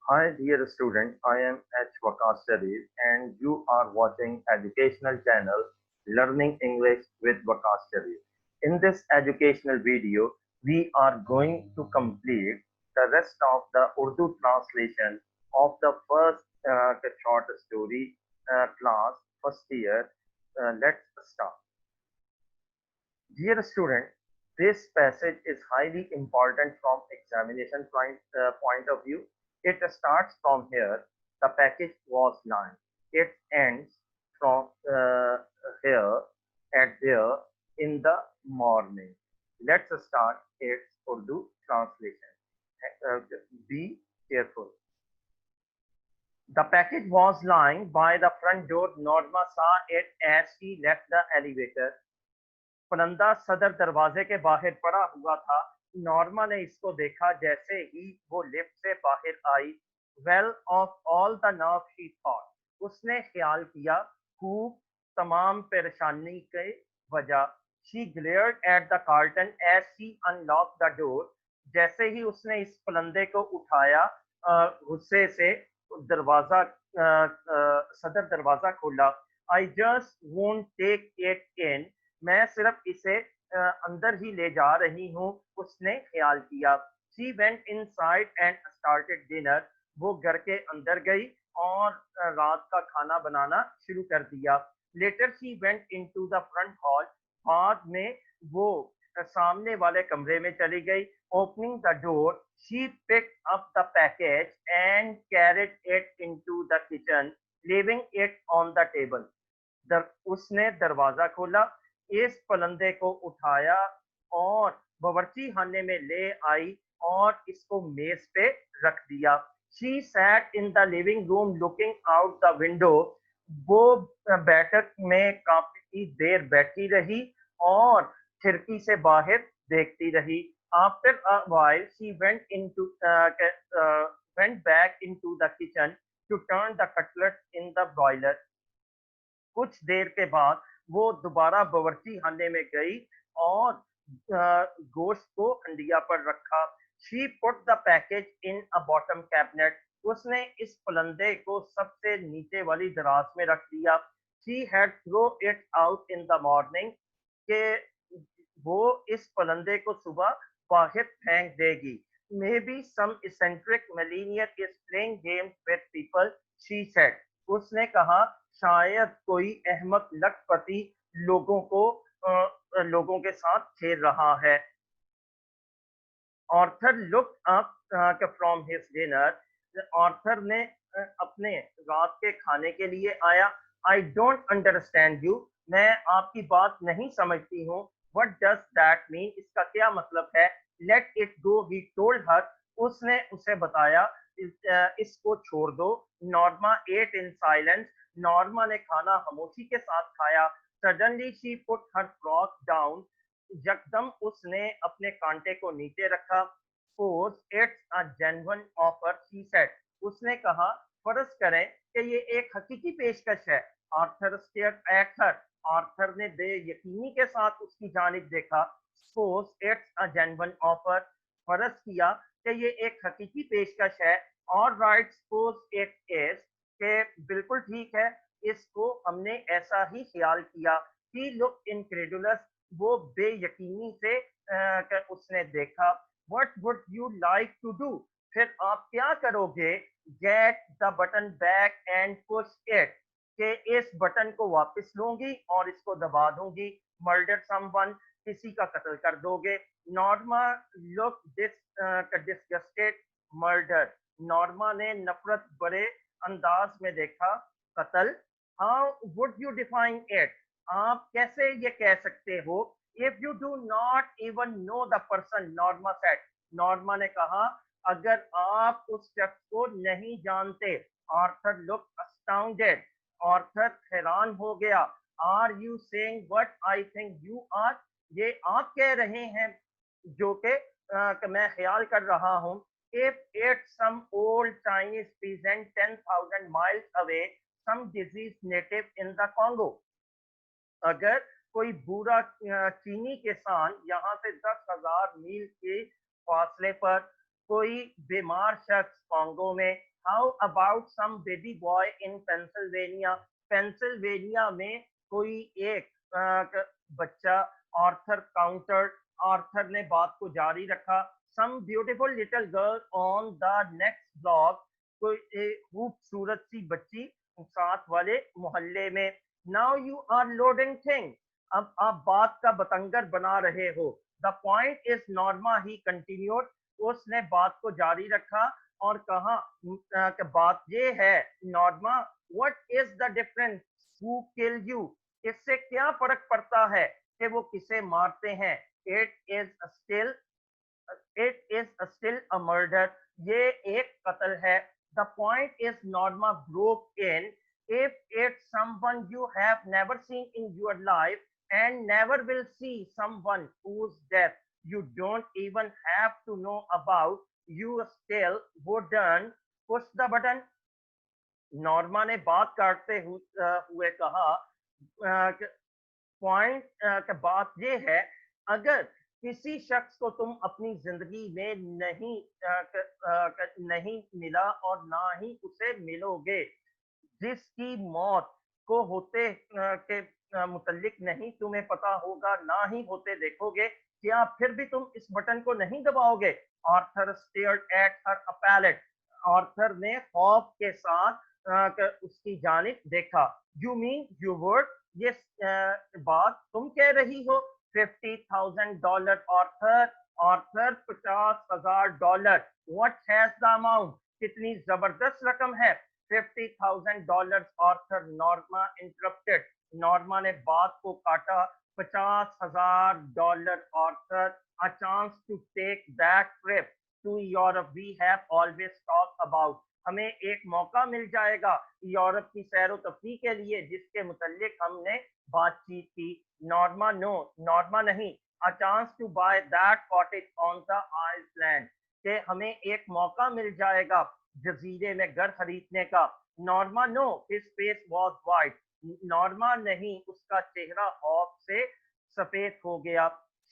Hi dear student, I am H. Waqas Sharif and you are watching educational channel Learning English with Waqas Sharif. In this educational video, we are going to complete the rest of the Urdu translation of the first short story class first year. Let's start. Dear student, this passage is highly important from examination point of view. It starts from here. The package was lying. It ends from here at there in the morning. Let's start its Urdu translation. Uh, be careful. The package was lying by the front door. Norma saw it as she left the elevator. फलंदा सदर दरवाजे के बाहर पड़ा हुआ था। Norma ने इसको देखा जैसे ही वो लिफ्ट से बाहर आई। Well of all the nerve she thought, उसने ख्याल किया खूब तमाम परेशानी के वजह। She glared at the carton as she unlock the door, जैसे ही उसने इस फलंदे को उठाया गुस्से से दरवाजा सदर दरवाजा खोला। I just won't take it in, मैं सिर्फ इसे अंदर ही ले जा रही हूँ, उसने ख्याल किया। She went inside and started dinner, वो घर के अंदर गई और रात का खाना बनाना शुरू कर दिया। Later she went into the front hall, बाद में वो सामने वाले कमरे में चली गई। Opening the door, she picked up the package and carried it into the kitchen, leaving it on the table. उसने दरवाजा खोला, इस पलंदे को उठाया और बावर्ची खाने में ले आई और इसको मेज पे रख दिया। She sat in the living room looking out the window, वो बैठक में काफी देर बैठी रही और खिड़की से बाहर देखती रही। After a while she went back into the kitchen to turn the cutlets in the boiler. कुछ देर के बाद वो दोबारा बावर्ची खाने में गई और गोश्त को हंडिया पर रखा। She put the package in a bottom cabinet, उसने इस फलंदे को सबसे नीचे वाली दराज में रख दिया। She had throw it out in the morning, के वो इस फलंदे को सुबह बाहर फेंक देगी। Maybe some eccentric millionaire is playing games with people, she said, उसने कहा शायद कोई अहमक लखपति लोगों के साथ खेल रहा है। Arthur look up from his dinner, Arthur ने अपने रात के खाने के लिए आया। आई डोंट अंडरस्टैंड यू, मैं आपकी बात नहीं समझती हूँ। व्हाट डज दैट मीन, इसका क्या मतलब है। Let it go, he told her, उसने उसे बताया इसको छोड़ दो। Norma ate in silence, Norma ने खाना खामोशी के साथ खाया। Suddenly she put her fork down, यकदम उसने अपने कांटे को नीचे रखा। Suppose it's a genuine offer, she said, उसने कहा फर्ज करें कि ये एक हकीकी पेशकश है। Arthur stared at her, Arthur ने बेयकीनी के साथ उसकी जानिब देखा। Suppose it's a genuine offer, फर्ज किया कि ये एक हकीकी पेशकश है। और राइट, सपोज इट इज, के बिल्कुल ठीक है, इसको हमने ऐसा ही ख्याल किया। ही लुक इनक्रेडुलस, वो बेयकीनी से उसने देखा। What would you like to do, फिर आप क्या करोगे। Get the button back and push it, के इस बटन को वापस लूंगी और इसको दबा दूंगी। मर्डर समवन, किसी का कत्ल कर दोगे। Norma look disgusted, murder, Norma ने नफरत भरे अंदाज में देखा। कत्ल, how would you define it, आप कैसे ये कह सकते हो। If you do not even know the person, Norma said, Norma ने कहा अगर आप उस शख्स को नहीं जानते। आर्थर लुक अस्टाउंडेड, आर्थर हैरान हो गया। Are you saying what I think you are, ये आप कह रहे हैं जो कि मैं ख्याल कर रहा हूँ। If it's some old Chinese peasant 10,000 miles away, some disease native in the Congo, अगर कोई बूढ़ा चीनी किसान यहाँ से 10,000 मील के फासले पर कोई बीमार शख्स कॉन्गो में, how about some baby boy in Pennsylvania, Pennsylvania में कोई एक बच्चा, आर्थर काउंटर, आर्थर ने बात को जारी रखा, some beautiful little girl on the next block, कोई एक खूबसूरत सी बच्ची साथ वाले मोहल्ले में, now you are loading thing, अब आप बात का बतंगर बना रहे हो, the point is Norma, he continued, उसने बात को जारी रखा और कहा कि बात ये है Norma, what is the difference, who kill you, इससे क्या फर्क पड़ता है कि वो किसे मारते हैं, it is still, it is still a murder, ये एक कत्ल है, the point is Norma broke in, if it's someone you have never seen in your life and never will see, someone whose death you don't even have to know about, you still wouldn't push the button, Norma ने बात काटते हुए कहा, point की बात ये है, अगर किसी शख्स को तुम अपनी जिंदगी में नहीं मिला और ना ही उसे मिलोगे, जिसकी मौत को होते के मुतल्लिक नहीं तुम्हें पता होगा ना ही होते देखोगे, क्या फिर भी तुम इस बटन को नहीं दबाओगे, Arthur stared at her appalled, Arthur ने खौफ के साथ उसकी जानिब देखा, यू मीन यू वर्ड, ये बात तुम कह रही हो, $50,000, Arthur, Arthur $50,000, what has the amount, कितनी जबरदस्त रकम है, $50,000, आर्थर, नॉर्मा इंटरप्टेड, नॉर्मा ने बात को काटा, $50,000, Arthur, a chance to take that trip to Europe we have always talked about, हमें एक मौका मिल जाएगा यूरोप की सैर तफरी के लिए जिसके मुतल्लिक हमने बातचीत की, नॉर्मा नो, नॉर्मा नहीं, a chance to buy that cottage on the island, कि हमें एक मौका मिल जाएगा जजीरे में घर खरीदने का, Norma no, his face was white, Norma नहीं, उसका चेहरा खौफ से सफेद हो गया,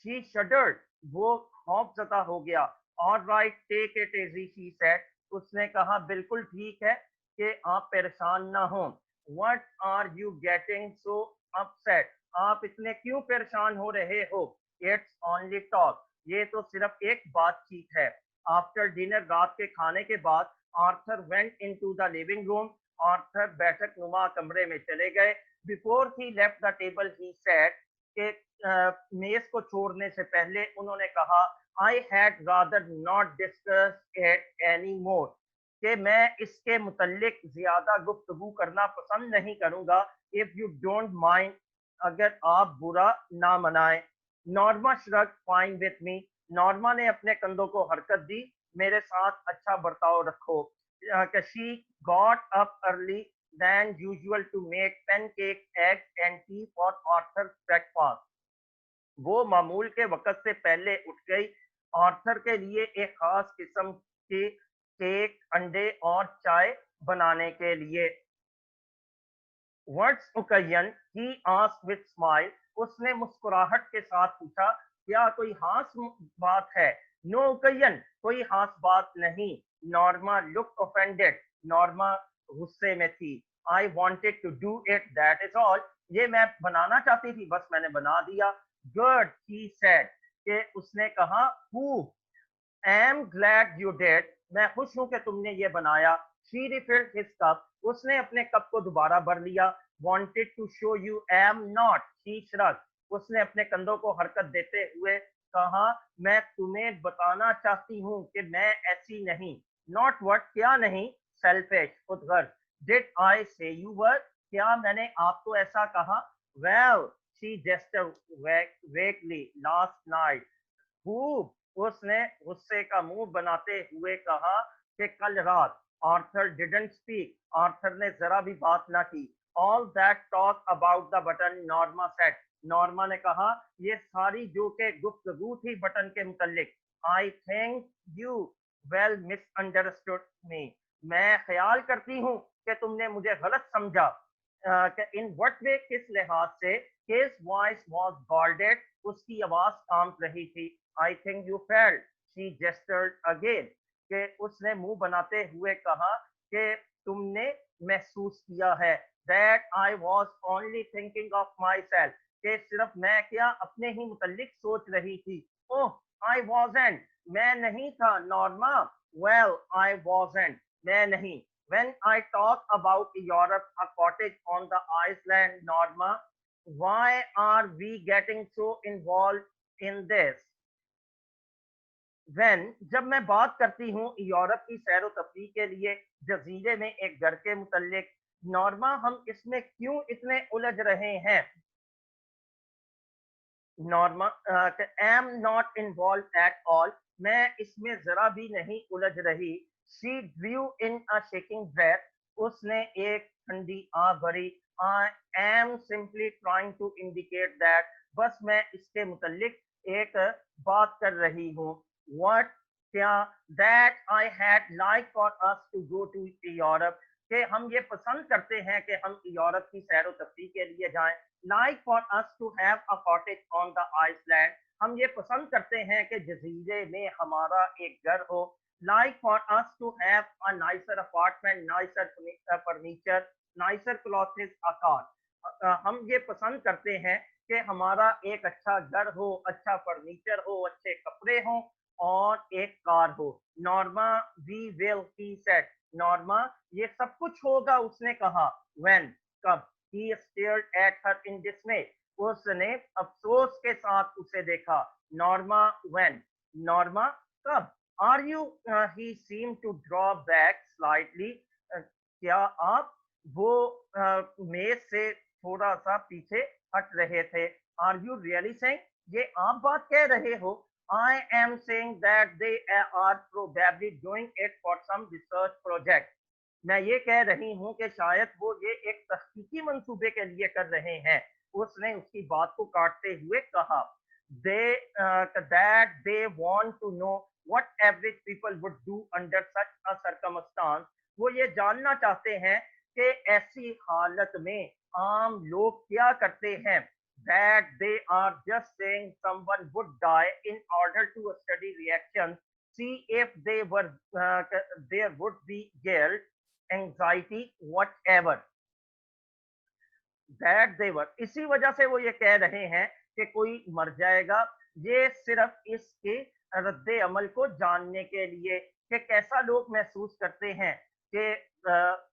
she shuddered, वो खौफजदा हो गया, all right take it easy she said, उसने कहा बिल्कुल ठीक है कि आप परेशान ना हो, what are you getting so upset, आप इतने क्यों परेशान हो रहे हो, it's only talk, ये तो सिर्फ एक बातचीत है, आफ्टर डिनर, रात के खाने के बाद, Arthur went into the living room, Arthur बैठक नुमा कमरे में चले गए, before he left the table he said, के मेज को छोड़ने से पहले उन्होंने कहा, I had rather not discuss it any more, कि मैं इसके मुतल्लिक ज्यादा गुफ्तगू करना पसंद नहीं करूंगा, इफ यू डोंट माइंड, अगर आप बुरा ना मनाए, Norma shrug, fine with me, Norma ने अपने कंधों को हरकत दी, मेरे साथ अच्छा बर्ताव रखो, she got up early than usual to make pancakes, eggs and tea for Arthur's breakfast. वो मामूल के वक़्त से पहले उठ गई आर्थर के लिए एक खास किस्म के केक, अंडे और चाय बनाने के लिए। What's occasion? He asked with smile. उसने मुस्कुराहट के साथ पूछा, क्या कोई खास बात है? No occasion, कोई खास बात नहीं। Norma looked offended. Norma गुस्से में थी। I wanted to do it, that is all. ये मैं बनाना चाहती थी, बस मैंने बना दिया। Good, he said. कि उसने कहा, who? am glad you did. मैं खुश हूं कि तुमने ये बनाया। She refilled his cup. उसने अपने कप को दोबारा भर लिया। Wanted to show you am not. She shrugged. उसने अपने कंधों को हरकत देते हुए कहा, मैं तुम्हें बताना चाहती हूँ कि मैं ऐसी नहीं। Not what, क्या नहीं? Selfish, Khudgarz. Did I say you were? क्या मैंने आपको ऐसा कहा? Well, she gestured vaguely last night. Who? उसने गुस्से का मुंह बनाते हुए कहा कि कल रात। Arthur didn't speak. आर्थर ने जरा भी बात ना की। All that talk about the button, Norma said. Norma ने कहा, ये सारी जो के गुफ्तगू थी बटन के मुतल्लिक। I think you well misunderstood me. मैं ख्याल करती हूँ कि तुमने मुझे गलत समझा। इन व्हाट वे, किस लिहाज से? His voice was guarded. उसकी आवाज कांप रही थी। I think you felt. She gestured again. कि उसने मुंह बनाते हुए कहा कि तुमने महसूस किया है, that I was only thinking of myself, कि सिर्फ मैं क्या अपने ही मुतल्लिक सोच रही थी। ओह, I wasn't, मैं नहीं था। नॉर्मा, well, I wasn't, मैं नहीं। When I talk about Europe, a cottage on the Iceland, Norma, why are we getting so involved in this? When, जब मैं बात करती हूँ यूरोप की सैर तफरीह के लिए जजीरे में एक घर के मुतल्लिक, नॉर्मा हम इसमें क्यों इतने उलझ रहे हैं? Norma, am not involve at all, मैं इसमें जरा भी नहीं उलझ रही। She drew in a shaking breath, उसने एक ठंडी आह भरी। I am simply trying to indicate that, बस मैं इसके मुतल्लिक एक बात कर रही हूँ। व्हाट, क्या? That I had like for us to go to Europe, कि हम ये पसंद करते हैं कि हम यूरोप की सैर तफरीह के लिए जाएं। Like for us to have a cottage on the Iceland, हम ये पसंद करते हैं कि जजीरे में हमारा एक घर हो। Like for us to have a nicer apartment, nicer furniture, nicer clothes, a car. हम ये पसंद करते हैं कि हमारा एक अच्छा घर हो, अच्छा फर्नीचर हो, अच्छे कपड़े हों और एक कार हो। Norma, we will, he said, Norma, ये सब कुछ होगा, उसने कहा। When, कब? He stared at her in dismay, उसने अफसोस के साथ उसे देखा। नॉर्मा, when, नॉर्मा, कब? Are you, he seemed to draw back slightly, क्या आप? वो मेज से थोड़ा सा पीछे हट रहे थे। Are you really saying, ये आप बात कह रहे हो? I am saying that they are probably doing it for some research project, मैं ये कह रही हूँ कि शायद वो ये एक तहकीकी मंसूबे के लिए कर रहे हैं। उसने उसकी बात को काटते हुए कहा, they that they want to know what average people would do under such a circumstance, वो ये जानना चाहते हैं कि ऐसी हालत में आम लोग क्या करते हैं। that they are just saying someone would die in order to study reactions, see if they were there would be guilt, anxiety, whatever that they were, इसी वजह से वो ये कह रहे हैं कि कोई मर जाएगा। ये सिर्फ इसके रद्दे अमल को जानने के लिए कि कैसा लोग महसूस करते हैं कि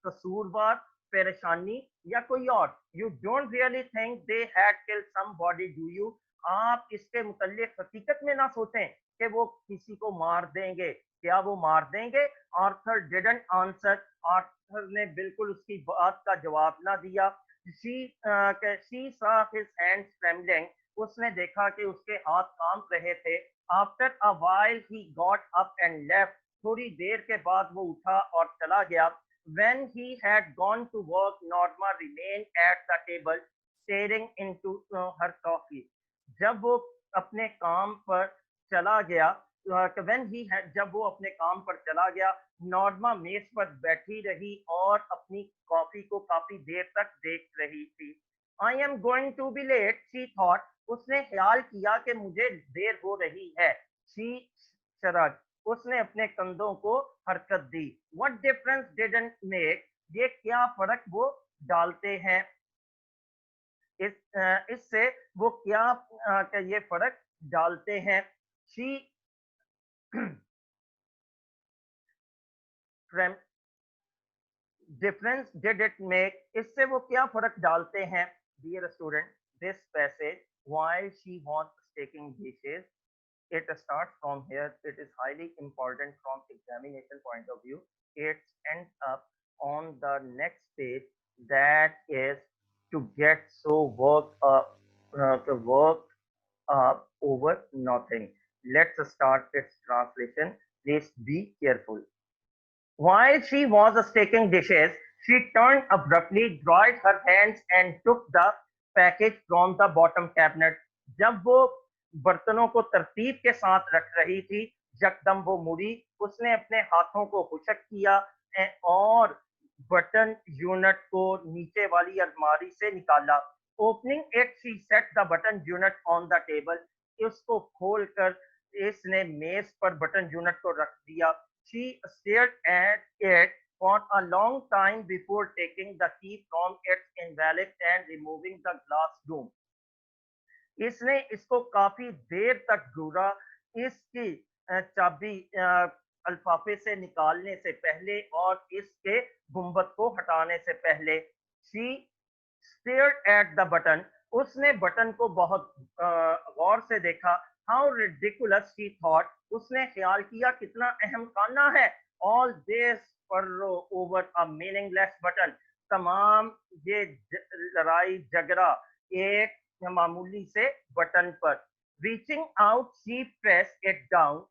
कसूरवार, परेशानी या कोई और। You don't really think they had killed somebody, do you? आप इसके मुतल्लिक हकीकत में ना सोचें कि वो किसी को मार देंगे। क्या वो मार देंगे? आर्थर डिडंट आंसर, आर्थर ने बिल्कुल उसकी बात का जवाब ना दिया। she saw his hands trembling, उसने देखा कि उसके हाथ कांप रहे थे। After a while he got up and left, थोड़ी देर के बाद वो उठा और चला गया। when he had gone to work, Norma remained at the table staring into her coffee, जब वो अपने काम पर चला गया, when he had, जब वो अपने काम पर चला गया, नॉर्मा मेज पर बैठी रही और अपनी कॉफी को काफी देर तक देख रही थी। I am going to be late, she thought, उसने ख्याल किया कि मुझे देर हो रही है। शी शरद, उसने अपने कंधों को हरकत दी। व्हाट डिफरेंस डिडंट मेक, ये क्या फर्क वो डालते हैं, इससे वो क्या ये फर्क डालते हैं। She difference did it make, इससे वो क्या फर्क डालते हैं। Dear student, this passage while she was taking dishes, it starts from here. It is highly important from examination point of view. It ends up on the next page, that is to get so work over nothing. Let's start its translation. Please be careful. While she was staking dishes, she turned abruptly, dried her hands, and took the package from the bottom cabinet. जब वो बर्तनों को तरतीब के साथ रख रही थी, यकदम वो मुड़ी, उसने अपने हाथों को खुशक किया और बटन यूनिट को नीचे वाली अलमारी से निकाला। Opening it, she said the button unit on the table, उसको खोलकर इसने मेज पर बटन यूनिट को रख दिया। She stared at it for a long time before taking the key from its envelope and removing the glass dome. इसने इसको काफी देर तक घूरा, इसकी चाबी अल्फाफे से निकालने से पहले और इसके गुंबद को हटाने से पहले। She stared at the button, उसने बटन को बहुत गौर से देखा। हाउ रिडिकुलस शी थॉट, उसने ख्याल किया कितना अहम खाना है। All this furore over a meaningless button, तमाम ये लड़ाई झगड़ा एक मामूली से बटन पर। Reaching out she press it down,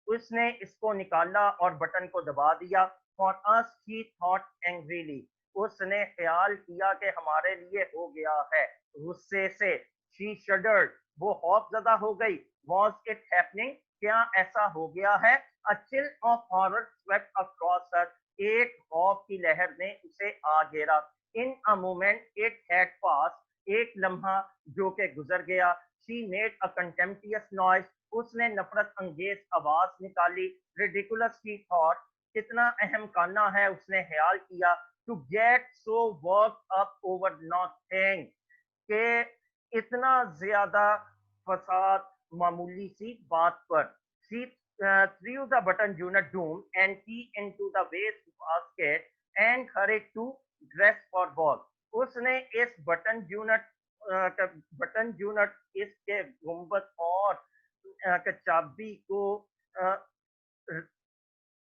उसने इसको निकाला और बटन को दबा दिया। For us she thought angrily, उसने ख्याल किया कि हमारे लिए हो गया है, गुस्से से। शी शडर्ड, वो खौफजदा हो गई। वॉज इट हैपनिंग, क्या ऐसा हो गया है। A chill of horror swept across her, एक खौफ की लहर ने उसे आ घेरा। In a moment it had pass, एक लम्हा जो के गुजर गया। She made a contemptuous noise, उसने नफरत अंगेज आवाज निकाली। रिडिकुलस शी थॉट, कितना अहम खाना है, उसने ख्याल किया। To get so work up over nothing, के इतना ज्यादा फसाद मामूली सी बात पर। She threw the button unit doom and key into the waste basket and hurried to dress for work. उसने इस बटन यूनिट इसके गुंबद और चाबी को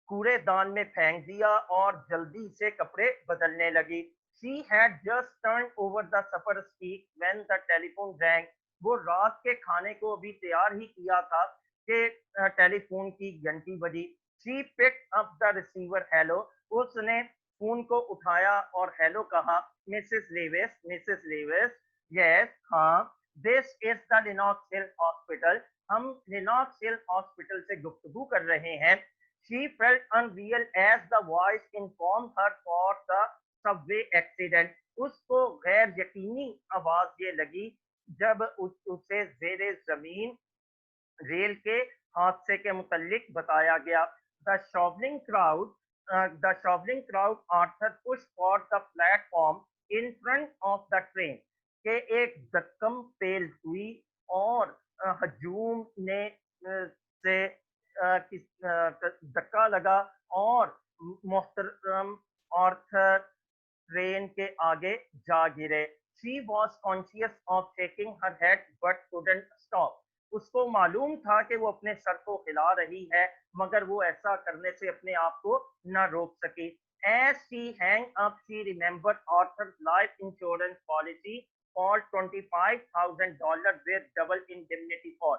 कूड़ेदान में फेंक दिया और जल्दी से कपड़े बदलने लगी। She had just turned over the supper stick when the telephone rang. वो रात के खाने को अभी तैयार ही किया था कि टेलीफोन की घंटी बजी। She picked up the receiver. Hello, उसने फोन को उठाया और हेलो कहा। Mrs Lewis, Mrs Lewis, yes, हाँ, this is the Lennox Hill hospital, हम लिनॉक्स हिल हॉस्पिटल से गुफ्तगू कर रहे हैं। She felt unreal as the voice informed her for the subway accident. उसको गैर यकीनी आवाज ये लगी जब उसे जेरे जमीन रेल के हादसे के मुतालिक बताया गया। The shoving crowd, Arthur push for the platform in front of the train, के एक धक्कम पेल हुई और हजूम ने से धक्का लगा और मोहतरम आर्थर ट्रेन के आगे जा गिरे। She was conscious of shaking her head but couldn't stop. उसको मालूम था कि वो अपने सर को हिला रही है मगर वो ऐसा करने से अपने आप को न रोक सकी। As she hung up, she remembered Arthur's life insurance policy for $25,000 with double indemnity for.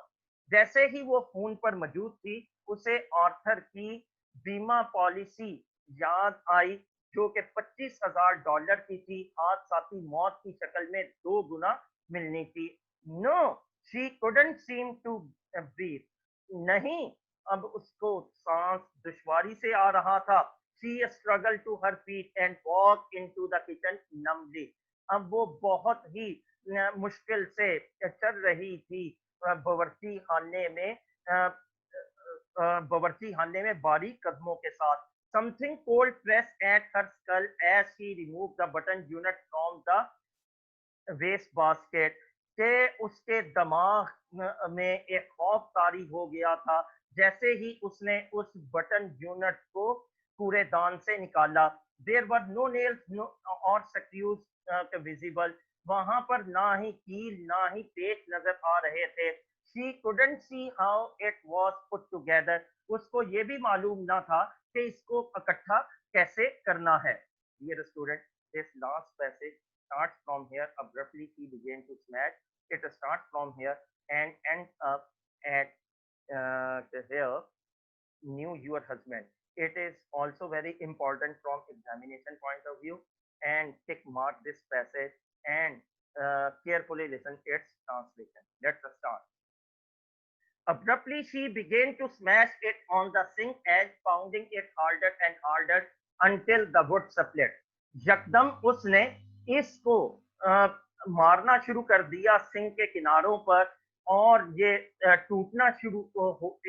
जैसे ही वो फोन पर मौजूद थी, उसे आर्थर की बीमा पॉलिसी याद आई जो कि $25,000 की थी, हादसाती मौत की शक्ल में 2 गुना मिलनी थी। No, she couldn't seem to breathe, नहीं, अब उसको सांस दुश्वारी से आ रहा था। She struggle to her feet and walk into the kitchen numbly, अब वो बहुत ही मुश्किल से चल रही थी बावर्ची खाने में बारीक कदमों के साथ। Something cold pressed at her skull as she removed the button unit from the waste basket, के उसके दिमाग में एक खौफ तारी हो गया था जैसे ही उसने उस बटन यूनिट को कूड़ेदान से निकाला। There were no nails or screws visible, वहां पर ना ही कील ना ही पेच नजर आ रहे थे। She couldn't see how it was put together, उसको ये भी मालूम ना था कि इसको इकट्ठा कैसे करना है। Dear student, this last passage starts from here. Abruptly he began to smash. It starts from here and ends up at here. Knew your husband. It is also very important from examination point of view. And tick mark this passage and carefully listen its translation. Let's start. Abruptly, she began to smash it on the sink edge, pounding it harder and harder until the wood split. यकदम उसने इसको मारना शुरू कर दिया sink के किनारों पर और ये टूटना शुरू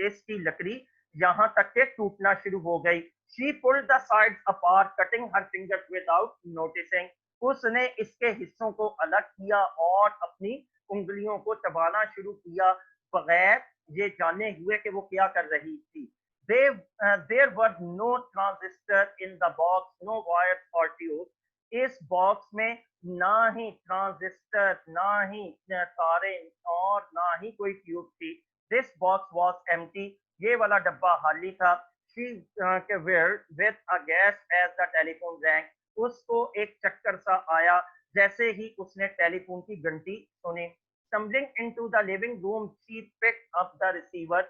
इसकी लकड़ी यहाँ तक के टूटना शुरू हो गई। She pulled the sides apart, cutting her fingers without noticing. उसने इसके हिस्सों को अलग किया और अपनी उंगलियों को चबाना शुरू किया बगैर ये जाने हुए कि वो क्या कर रही थी। There were no transistor in the box, no wires or tubes. इस बॉक्स में ना ही ट्रांजिस्टर, ना ही तारे और ना ही कोई ट्यूब थी। दिस बॉक्स वॉज एम्प्टी, ये वाला डब्बा खाली था। She with a gasp as the telephone rang, उसको एक चक्कर सा आया जैसे ही उसने टेलीफोन की घंटी सुनी। Stumbling into the living room she picked up the receiver,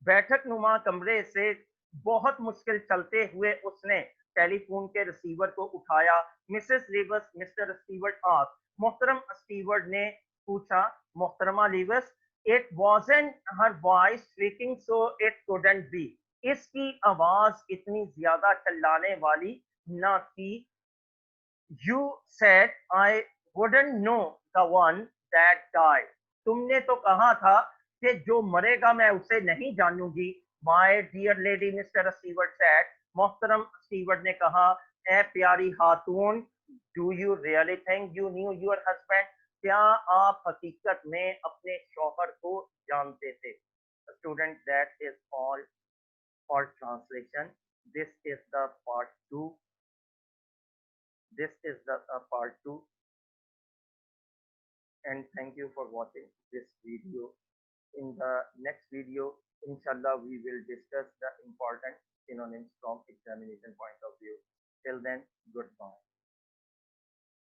बैठक नुमा कमरे से बहुत मुश्किल चलते हुए उसने टेलीफोन के रिसीवर को उठाया। Mrs levers, mister Stewart asked, मोहतरम स्टीवर्ट ने पूछा। मोहतरमा levers, it wasn't her voice speaking so it couldn't B, इसकी आवाज इतनी ज्यादा चिल्लाने वाली ना थी। You said I wouldn't know the one that died, तुमने तो कहा था कि जो मरेगा मैं उसे नहीं जानूंगी। My dear lady, Mister Stewart said, मोहतरम स्टीवर्ट ने कहा, ए प्यारी खातून, do you really think you knew your husband, क्या आप हकीकत में अपने शौहर को जानते थे? Student, that is all for translation. This is the part two, this is the part 2, and thank you for watching this video. In the next video, inshallah, we will discuss the important synonyms from examination point of view. Till then, goodbye.